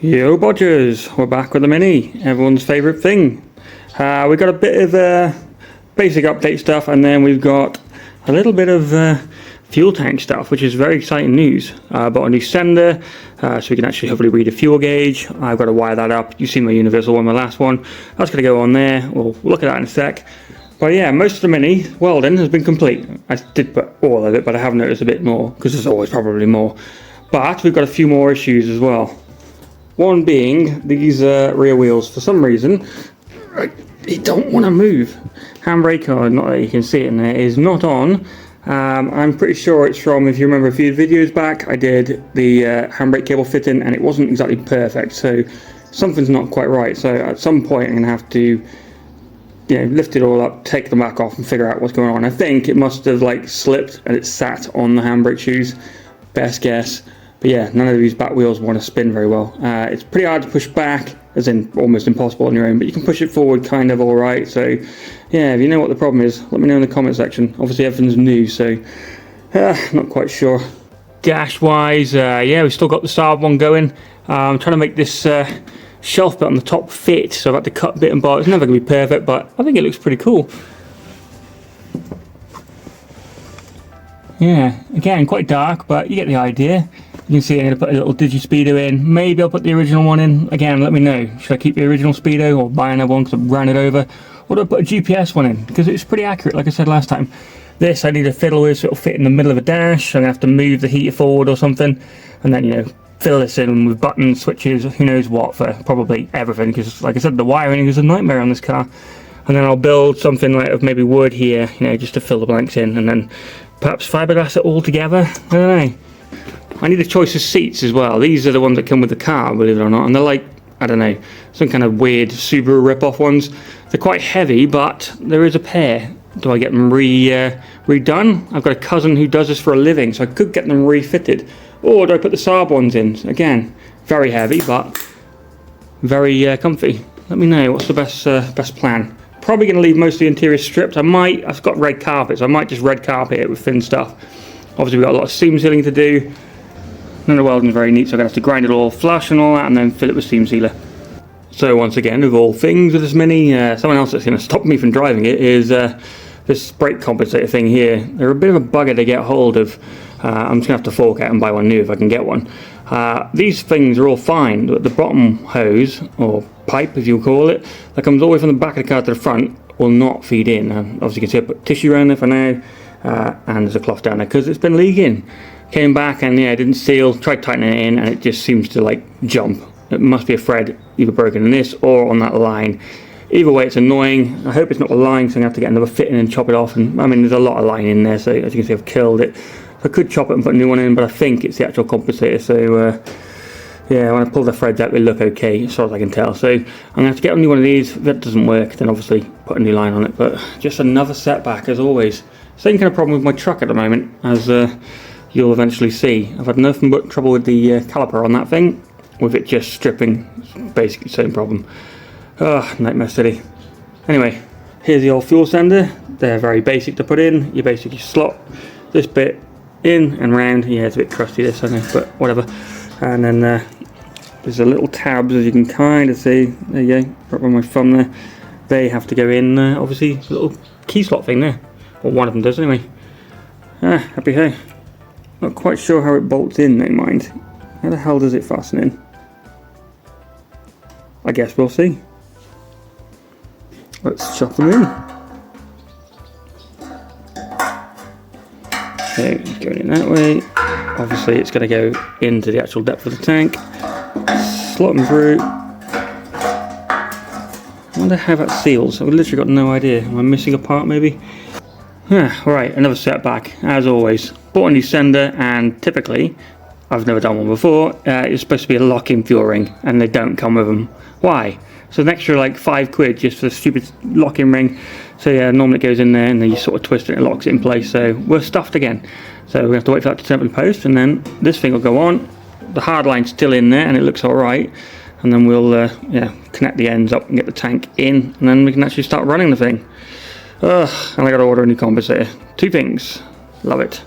Yo Bodgers, we're back with the Mini, everyone's favourite thing. We've got a bit of basic update stuff, and then we've got a little bit of fuel tank stuff, which is very exciting news. I bought a new sender, so we can actually hopefully read a fuel gauge. I've got to wire that up. You've seen my universal one, my last one. That's going to go on there. We'll look at that in a sec. But yeah, most of the Mini welding has been complete. I did put all of it, but I have noticed a bit more, because there's always probably more. But we've got a few more issues as well. One being these rear wheels, for some reason, they don't want to move. Handbrake, not that you can see it in there, is not on. I'm pretty sure it's from, if you remember a few videos back, I did the handbrake cable fitting and it wasn't exactly perfect, so something's not quite right. So at some point I'm going to have to lift it all up, take them back off and figure out what's going on. I think it must have slipped and it sat on the handbrake shoes, best guess. But yeah, none of these back wheels want to spin very well. It's pretty hard to push back, as in almost impossible on your own, but you can push it forward kind of alright. So yeah, if you know what the problem is, let me know in the comment section. Obviously everything's new, so not quite sure. Dash wise, yeah, we've still got the Saab one going. I'm trying to make this shelf bit on the top fit, so I've had to cut bit and bar. It's never going to be perfect, but I think it looks pretty cool. Yeah, again, quite dark, but you get the idea. You can see I'm going to put a little digi-speedo in. Maybe I'll put the original one in. Again, let me know. Should I keep the original speedo or buy another one because I've ran it over? Or do I put a GPS one in? Because it's pretty accurate, like I said last time. This I need to fiddle with so it'll fit in the middle of a dash. I'm going to have to move the heater forward or something. And then, fill this in with buttons, switches, who knows what, for probably everything. Because, like I said, the wiring is a nightmare on this car. And then I'll build something of maybe wood here, just to fill the blanks in. And then perhaps fiberglass it all together. I don't know. I need a choice of seats as well. These are the ones that come with the car, believe it or not, and they're I don't know, some kind of weird Subaru rip-off ones. They're quite heavy, but there is a pair. Do I get them redone? I've got a cousin who does this for a living, so I could get them refitted. Or do I put the Saab ones in? Again, very heavy, but very comfy. Let me know, what's the best plan? Probably going to leave most of the interior stripped. I've got red carpet, so I might just red carpet it with thin stuff. Obviously we've got a lot of seam sealing to do. None of the welding is very neat, so I'm going to have to grind it all flush and all that, and then fill it with seam sealer. So once again, of all things with this Mini, someone else that's going to stop me from driving it is this brake compensator thing here. They're a bit of a bugger to get hold of. I'm just going to have to fork out and buy one new if I can get one. These things are all fine, but the bottom hose, or pipe if you call it, that comes all the way from the back of the car to the front, will not feed in. Obviously you can see I put tissue around there for now, and there's a cloth down there because it's been leaking. Came back and yeah, it didn't seal, tried tightening it in and it just seems to jump. It must be a thread either broken in this or on that line. Either way, it's annoying. I hope it's not a line, so I'm going to have to get another fitting and chop it off. And I mean, there's a lot of line in there, so as you can see I've killed it. I could chop it and put a new one in, but I think it's the actual compensator, so yeah, when I pull the threads out they look okay as far as I can tell. So I'm going to have to get a new one of these. If that doesn't work, then obviously put a new line on it, but just another setback as always. Same kind of problem with my truck at the moment, as you'll eventually see. I've had nothing but trouble with the caliper on that thing, with it just stripping. It's basically the same problem. Nightmare city. Anyway, here's the old fuel sender. They're very basic to put in. You basically slot this bit in and round. Yeah, it's a bit crusty this, I know, but whatever. And then there's a little tabs, as you can kind of see. There you go, right on my thumb there. They have to go in, obviously, a little key slot thing there. Or one of them does anyway. Happy hey. Not quite sure how it bolts in though, mind. How the hell does it fasten in? I guess we'll see. Let's chop them in. So, going in that way. Obviously it's going to go into the actual depth of the tank. Slot them through. I wonder how that seals. I've literally got no idea. Am I missing a part maybe? Right, another setback, as always. Bought a new sender, and typically, I've never done one before, it's supposed to be a lock-in fuel ring, and they don't come with them. Why? So an extra £5 just for the stupid lock-in ring. So yeah, normally it goes in there, and then you sort of twist it and it locks it in place. So we're stuffed again. So we have to wait for that to turn up in the post, and then this thing will go on. The hard line's still in there, and it looks alright. And then we'll connect the ends up and get the tank in, and then we can actually start running the thing. And I got to order a new compensator. 2 things. Love it.